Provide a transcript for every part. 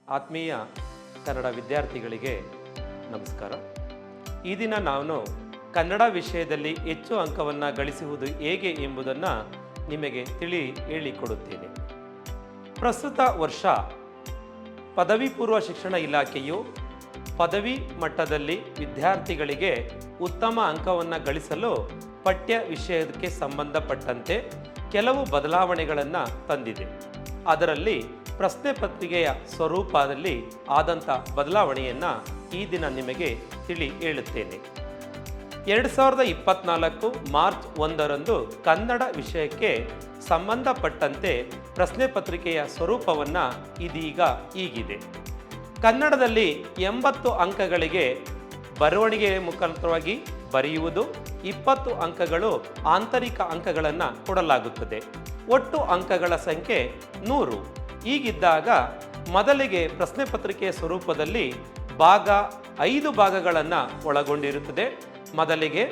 ಆತ್ಮೀಯ ಕನ್ನಡ ವಿದ್ಯಾರ್ಥಿಗಳಿಗೆ ನಮಸ್ಕಾರ. ಈ ದಿನ ನಾನು ಕನ್ನಡ ವಿಷಯದಲ್ಲಿ ಹೆಚ್ಚು ಅಂಕವನ್ನು ಗಳಿಸುವುದು ಹೇಗೆ ಎಂಬುದನ್ನು ನಿಮಗೆ ಹೇಳಿಕೊಡುತ್ತೇನೆ. ಪ್ರಸ್ತುತ ವರ್ಷ ಪದವಿ ಪೂರ್ವ ಶಿಕ್ಷಣ ಇಲಾಖೆಯು ಪದವಿ ಮಟ್ಟದಲ್ಲಿ ವಿದ್ಯಾರ್ಥಿಗಳಿಗೆ ಉತ್ತಮ ಅಂಕವನ್ನು ಗಳಿಸಲು ಪಠ್ಯ ವಿಷಯಕ್ಕೆ ಸಂಬಂಧಪಟ್ಟಂತೆ ಕೆಲವು ಬದಲಾವಣೆಗಳನ್ನು ತಂದಿದೆ. ಅದರಲ್ಲಿ ಪ್ರಶ್ನೆ ಪತ್ರಿಕೆಯ ಸ್ವರೂಪದಲ್ಲಿ ಆದಂಥ ಬದಲಾವಣೆಯನ್ನು ಈ ದಿನ ನಿಮಗೆ ಹೇಳುತ್ತೇನೆ. 2024 ಮಾರ್ಚ್ 1ರಂದು ಕನ್ನಡ ವಿಷಯಕ್ಕೆ ಸಂಬಂಧಪಟ್ಟಂತೆ ಪ್ರಶ್ನೆ ಪತ್ರಿಕೆಯ ಸ್ವರೂಪವನ್ನು ಇದೀಗ ಹೀಗಿದೆ. ಕನ್ನಡದಲ್ಲಿ 80 ಅಂಕಗಳಿಗೆ ಬರವಣಿಗೆಯ ಮುಖಾಂತರವಾಗಿ ಬರೆಯುವುದು, 20 ಅಂಕಗಳು ಆಂತರಿಕ ಅಂಕಗಳನ್ನು ಕೊಡಲಾಗುತ್ತದೆ. ಒಟ್ಟು ಅಂಕಗಳ ಸಂಖ್ಯೆ 100. ಹೀಗಿದ್ದಾಗ ಮೊದಲಿಗೆ ಪ್ರಶ್ನೆ ಪತ್ರಿಕೆಯ ಸ್ವರೂಪದಲ್ಲಿ ಭಾಗ 5 ಭಾಗಗಳನ್ನು ಒಳಗೊಂಡಿರುತ್ತದೆ. ಮೊದಲಿಗೆ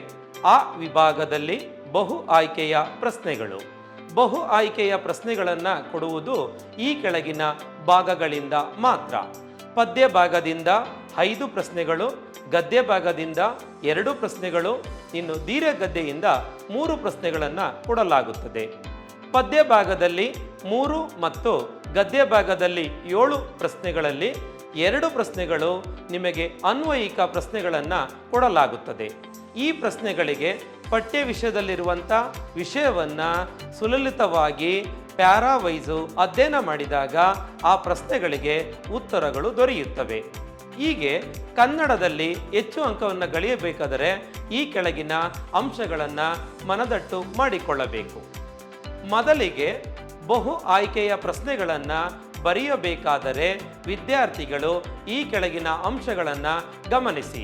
ಆ ವಿಭಾಗದಲ್ಲಿ ಬಹು ಆಯ್ಕೆಯ ಪ್ರಶ್ನೆಗಳು. ಬಹು ಆಯ್ಕೆಯ ಪ್ರಶ್ನೆಗಳನ್ನು ಕೊಡುವುದು ಈ ಕೆಳಗಿನ ಭಾಗಗಳಿಂದ ಮಾತ್ರ. ಪದ್ಯ ಭಾಗದಿಂದ 5 ಪ್ರಶ್ನೆಗಳು, ಗದ್ಯ ಭಾಗದಿಂದ 2 ಪ್ರಶ್ನೆಗಳು, ಇನ್ನು ದೀರ್ಘಗದ್ದೆಯಿಂದ 3 ಪ್ರಶ್ನೆಗಳನ್ನು ಕೊಡಲಾಗುತ್ತದೆ. ಪದ್ಯ ಭಾಗದಲ್ಲಿ 3 ಮತ್ತು ಗದ್ಯ ಭಾಗದಲ್ಲಿ 7 ಪ್ರಶ್ನೆಗಳಲ್ಲಿ 2 ಪ್ರಶ್ನೆಗಳು ನಿಮಗೆ ಅನ್ವಯಿಕ ಪ್ರಶ್ನೆಗಳನ್ನು ಕೊಡಲಾಗುತ್ತದೆ. ಈ ಪ್ರಶ್ನೆಗಳಿಗೆ ಪಠ್ಯ ವಿಷಯದಲ್ಲಿರುವಂಥ ವಿಷಯವನ್ನು ಸುಲಲಿತವಾಗಿ ಪ್ಯಾರಾವೈಸು ಅಧ್ಯಯನ ಮಾಡಿದಾಗ ಆ ಪ್ರಶ್ನೆಗಳಿಗೆ ಉತ್ತರಗಳು ದೊರೆಯುತ್ತವೆ. ಹೀಗೆ ಕನ್ನಡದಲ್ಲಿ ಹೆಚ್ಚು ಅಂಕವನ್ನು ಗಳಿಯಬೇಕಾದರೆ ಈ ಕೆಳಗಿನ ಅಂಶಗಳನ್ನು ಮನದಟ್ಟು ಮಾಡಿಕೊಳ್ಳಬೇಕು. ಮೊದಲಿಗೆ ಬಹು ಆಯ್ಕೆಯ ಪ್ರಶ್ನೆಗಳನ್ನು ಬರೆಯಬೇಕಾದರೆ ವಿದ್ಯಾರ್ಥಿಗಳು ಈ ಕೆಳಗಿನ ಅಂಶಗಳನ್ನು ಗಮನಿಸಿ.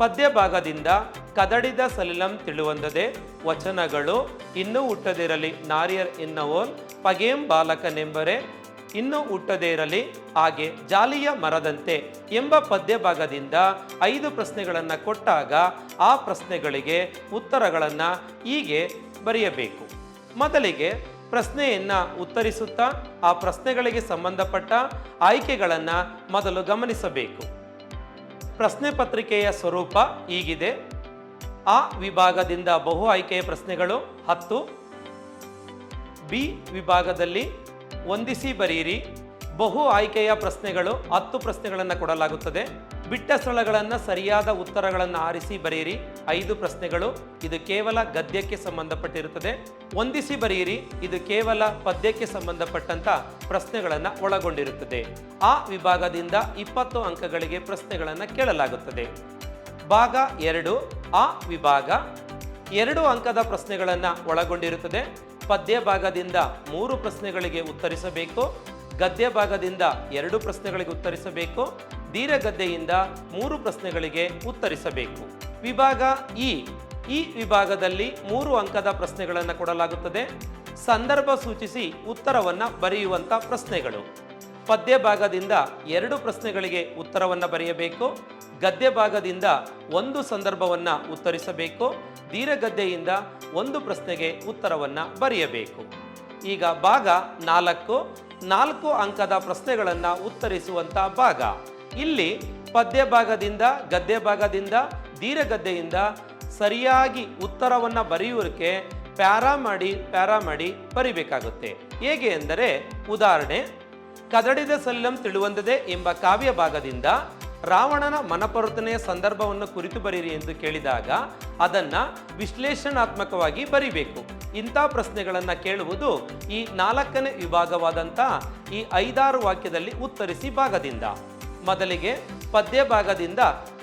ಪದ್ಯ ಭಾಗದಿಂದ ಕದಡಿದ ಸಲಿಲಂ ತಿಳುವಂದದೆ ವಚನಗಳು ಇನ್ನೂ ಹುಟ್ಟದಿರಲಿ ನಾರಿಯರ್ ಎನ್ನವೋಲ್ ಪಗೇಂ ಬಾಲಕನೆಂಬರೆ ಇನ್ನೂ ಹುಟ್ಟದೇ ಇರಲಿ ಹಾಗೆ ಜಾಲಿಯ ಮರದಂತೆ ಎಂಬ ಪದ್ಯ ಭಾಗದಿಂದ 5 ಪ್ರಶ್ನೆಗಳನ್ನು ಕೊಟ್ಟಾಗ ಆ ಪ್ರಶ್ನೆಗಳಿಗೆ ಉತ್ತರಗಳನ್ನು ಹೀಗೆ ಬರೆಯಬೇಕು. ಮೊದಲಿಗೆ ಪ್ರಶ್ನೆಯನ್ನು ಉತ್ತರಿಸುತ್ತಾ ಆ ಪ್ರಶ್ನೆಗಳಿಗೆ ಸಂಬಂಧಪಟ್ಟ ಆಯ್ಕೆಗಳನ್ನು ಮೊದಲು ಗಮನಿಸಬೇಕು. ಪ್ರಶ್ನೆ ಪತ್ರಿಕೆಯ ಸ್ವರೂಪ ಹೀಗಿದೆ. ಆ ವಿಭಾಗದಿಂದ ಬಹು ಆಯ್ಕೆಯ ಪ್ರಶ್ನೆಗಳು 10. ಬಿ ವಿಭಾಗದಲ್ಲಿ ಹೊಂದಿಸಿ ಬರೆಯಿರಿ. ಬಹು ಆಯ್ಕೆಯ ಪ್ರಶ್ನೆಗಳು 10 ಪ್ರಶ್ನೆಗಳನ್ನು ಕೊಡಲಾಗುತ್ತದೆ. ಬಿಟ್ಟ ಸ್ಥಳಗಳನ್ನು ಸರಿಯಾದ ಉತ್ತರಗಳನ್ನು ಆರಿಸಿ ಬರೆಯಿರಿ 5 ಪ್ರಶ್ನೆಗಳು. ಇದು ಕೇವಲ ಗದ್ಯಕ್ಕೆ ಸಂಬಂಧಪಟ್ಟಿರುತ್ತದೆ. ಹೊಂದಿಸಿ ಬರೆಯಿರಿ, ಇದು ಕೇವಲ ಪದ್ಯಕ್ಕೆ ಸಂಬಂಧಪಟ್ಟಂತ ಪ್ರಶ್ನೆಗಳನ್ನು ಒಳಗೊಂಡಿರುತ್ತದೆ. ಆ ವಿಭಾಗದಿಂದ 20 ಅಂಕಗಳಿಗೆ ಪ್ರಶ್ನೆಗಳನ್ನು ಕೇಳಲಾಗುತ್ತದೆ. ಭಾಗ 2 ಆ ವಿಭಾಗ 2 ಅಂಕದ ಪ್ರಶ್ನೆಗಳನ್ನು ಒಳಗೊಂಡಿರುತ್ತದೆ. ಪದ್ಯ ಭಾಗದಿಂದ 3 ಪ್ರಶ್ನೆಗಳಿಗೆ ಉತ್ತರಿಸಬೇಕು, ಗದ್ಯ ಭಾಗದಿಂದ 2 ಪ್ರಶ್ನೆಗಳಿಗೆ ಉತ್ತರಿಸಬೇಕು, ದೀರ್ಘಗದ್ದೆಯಿಂದ 3 ಪ್ರಶ್ನೆಗಳಿಗೆ ಉತ್ತರಿಸಬೇಕು. ವಿಭಾಗ ಈ ವಿಭಾಗದಲ್ಲಿ 3 ಅಂಕದ ಪ್ರಶ್ನೆಗಳನ್ನು ಕೊಡಲಾಗುತ್ತದೆ. ಸಂದರ್ಭ ಸೂಚಿಸಿ ಉತ್ತರವನ್ನು ಬರೆಯುವಂಥ ಪ್ರಶ್ನೆಗಳು. ಪದ್ಯ ಭಾಗದಿಂದ 2 ಪ್ರಶ್ನೆಗಳಿಗೆ ಉತ್ತರವನ್ನು ಬರೆಯಬೇಕು, ಗದ್ಯ ಭಾಗದಿಂದ 1 ಸಂದರ್ಭವನ್ನು ಉತ್ತರಿಸಬೇಕು, ದೀರ್ಘಗದ್ದೆಯಿಂದ 1 ಪ್ರಶ್ನೆಗೆ ಉತ್ತರವನ್ನು ಬರೆಯಬೇಕು. ಈಗ ಭಾಗ 4 ಅಂಕದ ಪ್ರಶ್ನೆಗಳನ್ನು ಉತ್ತರಿಸುವಂಥ ಭಾಗ. ಇಲ್ಲಿ ಪದ್ಯ ಭಾಗದಿಂದ ಗದ್ಯ ಭಾಗದಿಂದ ದೀರ್ಘಗದ್ದೆಯಿಂದ ಸರಿಯಾಗಿ ಉತ್ತರವನ್ನು ಬರೆಯುವುದಕ್ಕೆ ಪ್ಯಾರಾ ಮಾಡಿ ಬರಿಬೇಕಾಗುತ್ತೆ. ಹೇಗೆ ಎಂದರೆ, ಉದಾಹರಣೆ, ಕದಡಿದ ಸಲಿಲಂ ತಿಳುವಂದದೆ ಎಂಬ ಕಾವ್ಯ ಭಾಗದಿಂದ ರಾವಣನ ಮನಪರಿವರ್ತನೆಯ ಸಂದರ್ಭವನ್ನು ಕುರಿತು ಬರೀರಿ ಎಂದು ಕೇಳಿದಾಗ ಅದನ್ನು ವಿಶ್ಲೇಷಣಾತ್ಮಕವಾಗಿ ಬರಿಬೇಕು. ಇಂಥ ಪ್ರಶ್ನೆಗಳನ್ನು ಕೇಳುವುದು ಈ 4ನೇ ವಿಭಾಗವಾದಂಥ ಈ 5-6 ವಾಕ್ಯದಲ್ಲಿ ಉತ್ತರಿಸಿ ಭಾಗದಿಂದ. ಮೊದಲಿಗೆ ಪದ್ಯ ಭಾಗದಿಂದ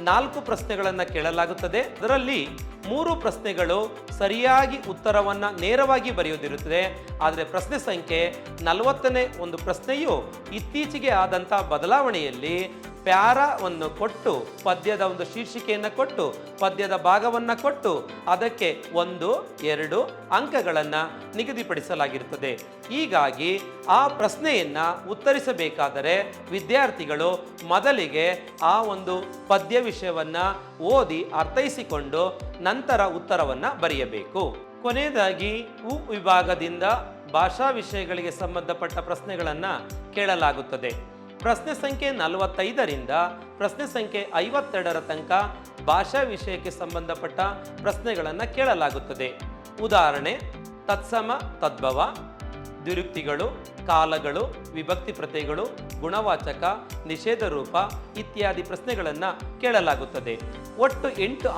4 ಪ್ರಶ್ನೆಗಳನ್ನು ಕೇಳಲಾಗುತ್ತದೆ. ಅದರಲ್ಲಿ 3 ಪ್ರಶ್ನೆಗಳು ಸರಿಯಾಗಿ ಉತ್ತರವನ್ನು ನೇರವಾಗಿ ಬರೆಯುವುದಿರುತ್ತದೆ. ಆದರೆ ಪ್ರಶ್ನೆ ಸಂಖ್ಯೆ 40ನೇ ಒಂದು ಪ್ರಶ್ನೆಯು ಇತ್ತೀಚೆಗೆ ಆದಂಥ ಬದಲಾವಣೆಯಲ್ಲಿ ಪ್ಯಾರಾವನ್ನು ಕೊಟ್ಟು ಪದ್ಯದ ಒಂದು ಶೀರ್ಷಿಕೆಯನ್ನು ಕೊಟ್ಟು ಪದ್ಯದ ಭಾಗವನ್ನು ಕೊಟ್ಟು ಅದಕ್ಕೆ 1-2 ಅಂಕಗಳನ್ನು ನಿಗದಿಪಡಿಸಲಾಗಿರುತ್ತದೆ. ಹೀಗಾಗಿ ಆ ಪ್ರಶ್ನೆಯನ್ನು ಉತ್ತರಿಸಬೇಕಾದರೆ ವಿದ್ಯಾರ್ಥಿಗಳು ಮೊದಲಿಗೆ ಆ ಒಂದು ಪದ್ಯ ವಿಷಯವನ್ನು ಓದಿ ಅರ್ಥೈಸಿಕೊಂಡು ನಂತರ ಉತ್ತರವನ್ನು ಬರೆಯಬೇಕು. ಕೊನೆಯದಾಗಿ ವಿಭಾಗದಿಂದ ಭಾಷಾ ವಿಷಯಗಳಿಗೆ ಸಂಬಂಧಪಟ್ಟ ಪ್ರಶ್ನೆಗಳನ್ನು ಕೇಳಲಾಗುತ್ತದೆ. ಪ್ರಶ್ನೆ ಸಂಖ್ಯೆ 45ರಿಂದ ಪ್ರಶ್ನೆ ಸಂಖ್ಯೆ 52ರ ತನಕ ಭಾಷಾ ವಿಷಯಕ್ಕೆ ಸಂಬಂಧಪಟ್ಟ ಪ್ರಶ್ನೆಗಳನ್ನು ಕೇಳಲಾಗುತ್ತದೆ. ಉದಾಹರಣೆ: ತತ್ಸಮ ತದ್ಭವ, ದ್ವಿರುಕ್ತಿಗಳು, ಕಾಲಗಳು, ವಿಭಕ್ತಿ ಪ್ರತ್ಯಯಗಳು, ಗುಣವಾಚಕ, ನಿಷೇಧ ರೂಪ ಇತ್ಯಾದಿ ಪ್ರಶ್ನೆಗಳನ್ನು ಕೇಳಲಾಗುತ್ತದೆ. ಒಟ್ಟು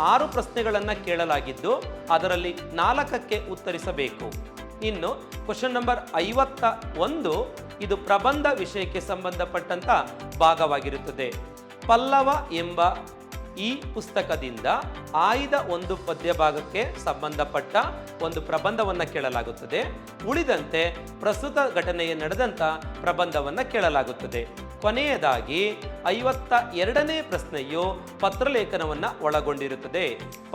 6 ಪ್ರಶ್ನೆಗಳನ್ನು ಕೇಳಲಾಗಿದ್ದು ಅದರಲ್ಲಿ 4ಕ್ಕೆ ಉತ್ತರಿಸಬೇಕು. ಇನ್ನು ಕ್ವಶನ್ ನಂಬರ್ 51 ಇದು ಪ್ರಬಂಧ ವಿಷಯಕ್ಕೆ ಸಂಬಂಧಪಟ್ಟಂತ ಭಾಗವಾಗಿರುತ್ತದೆ. ಪಲ್ಲವ ಎಂಬ ಈ ಪುಸ್ತಕದಿಂದ ಆಯ್ದ ಒಂದು ಪದ್ಯ ಭಾಗಕ್ಕೆ ಸಂಬಂಧಪಟ್ಟ ಒಂದು ಪ್ರಬಂಧವನ್ನು ಕೇಳಲಾಗುತ್ತದೆ. ಉಳಿದಂತೆ ಪ್ರಸ್ತುತ ಘಟನೆಯ ನಡೆದಂಥ ಪ್ರಬಂಧವನ್ನು ಕೇಳಲಾಗುತ್ತದೆ. ಕೊನೆಯದಾಗಿ 52ನೇ ಪ್ರಶ್ನೆಯು ಪತ್ರಲೇಖನವನ್ನು ಒಳಗೊಂಡಿರುತ್ತದೆ.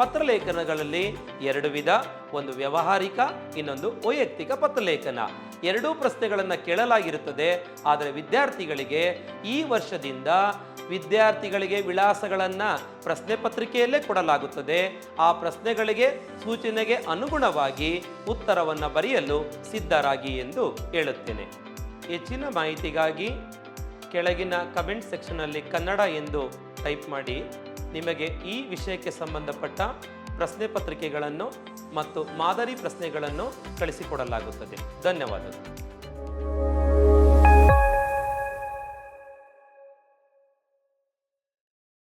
ಪತ್ರಲೇಖನಗಳಲ್ಲಿ 2 ವಿಧ, ಒಂದು ವ್ಯಾವಹಾರಿಕ, ಇನ್ನೊಂದು ವೈಯಕ್ತಿಕ ಪತ್ರಲೇಖನ. 2 ಪ್ರಶ್ನೆಗಳನ್ನು ಕೇಳಲಾಗಿರುತ್ತದೆ. ಆದರೆ ವಿದ್ಯಾರ್ಥಿಗಳಿಗೆ ಈ ವರ್ಷದಿಂದ ವಿದ್ಯಾರ್ಥಿಗಳಿಗೆ ವಿಳಾಸಗಳನ್ನು ಪ್ರಶ್ನೆ ಪತ್ರಿಕೆಯಲ್ಲೇ ಕೊಡಲಾಗುತ್ತದೆ. ಆ ಪ್ರಶ್ನೆಗಳಿಗೆ ಸೂಚನೆಗೆ ಅನುಗುಣವಾಗಿ ಉತ್ತರವನ್ನು ಬರೆಯಲು ಸಿದ್ಧರಾಗಿ ಎಂದು ಹೇಳುತ್ತೇನೆ. ಹೆಚ್ಚಿನ ಮಾಹಿತಿಗಾಗಿ ಕೆಳಗಿನ ಕಮೆಂಟ್ ಸೆಕ್ಷನಲ್ಲಿ ಕನ್ನಡ ಎಂದು ಟೈಪ್ ಮಾಡಿ. ನಿಮಗೆ ಈ ವಿಷಯಕ್ಕೆ ಸಂಬಂಧಪಟ್ಟ ಪ್ರಶ್ನೆ ಪತ್ರಿಕೆಗಳನ್ನು ಮತ್ತು ಮಾದರಿ ಪ್ರಶ್ನೆಗಳನ್ನು ಕಳಿಸಿಕೊಡಲಾಗುತ್ತದೆ. ಧನ್ಯವಾದಗಳು.